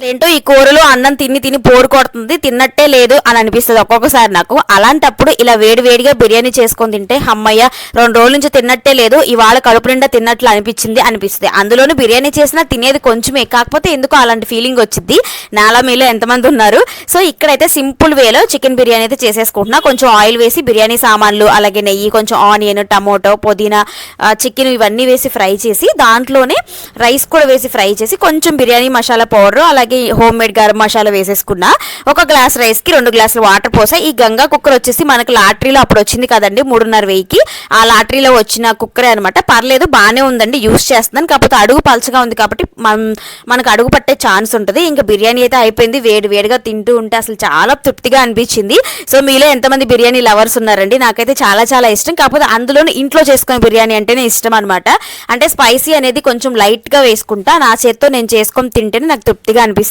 ఏంటో ఈ కూరలో అన్నం తిని తిని బోర్ కొడుతుంది, తిన్నట్టే లేదు అని అనిపిస్తుంది ఒక్కొక్కసారి నాకు. అలాంటప్పుడు ఇలా వేడివేడిగా బిర్యానీ చేసుకొని తింటే అమ్మయ్య 2 రోజుల నుంచి తిన్నట్టే లేదు, ఇవాళ కడుపు నిండా తిన్నట్లు అనిపిస్తుంది. అందులోనూ బిర్యానీ చేసినా తినేది కొంచెమే, కాకపోతే ఎందుకో అలాంటి ఫీలింగ్ వచ్చింది. నాలా మీలో ఎంతమంది ఉన్నారు? సో ఇక్కడైతే సింపుల్ వేలో చికెన్ బిర్యానీ అయితే చేసేసుకుంటున్నా. కొంచెం ఆయిల్ వేసి బిర్యానీ సామాన్లు, అలాగే నెయ్యి, కొంచెం ఆనియన్, టమోటో, పుదీనా, చికెన్ ఇవన్నీ వేసి ఫ్రై చేసి దాంట్లోనే రైస్ కూడా వేసి ఫ్రై చేసి కొంచెం బిర్యానీ మసాలా పౌడర్, అలాగే హోమ్ మేడ్ గరం మసాలా వేసేసుకున్నా. 1 గ్లాస్ రైస్కి 2 గ్లాసులు వాటర్ పోసా. ఈ గంగా కుక్కర్ వచ్చేసి మనకి లాటరీలో అప్పుడు వచ్చింది కదండి 3,500కి, ఆ లాటరీలో వచ్చిన కుక్కరే అనమాట. పర్లేదు, బాగానే ఉందండి, యూస్ చేస్తున్నాను. కాకపోతే అడుగు పలచగా ఉంది కాబట్టి మనకు అడుగు పట్టే ఛాన్స్ ఉంటుంది. ఇంకా బిర్యానీ అయితే అయిపోయింది. వేడిగా తింటూ ఉంటే అసలు చాలా తృప్తిగా అనిపించింది. సో మీలో ఎంతమంది బిర్యానీ లవర్స్ ఉన్నారండి? నాకైతే చాలా చాలా ఇష్టం. కాకపోతే అందులోనే ఇంట్లో చేసుకునే బిర్యానీ అంటేనే ఇష్టం అనమాట. అంటే స్పైసీ అనేది కొంచెం లైట్గా వేసుకుంటా, నా చేత్తో నేను చేసుకొని తింటేనే నాకు తృప్తిగా అనిపిస్తుంది.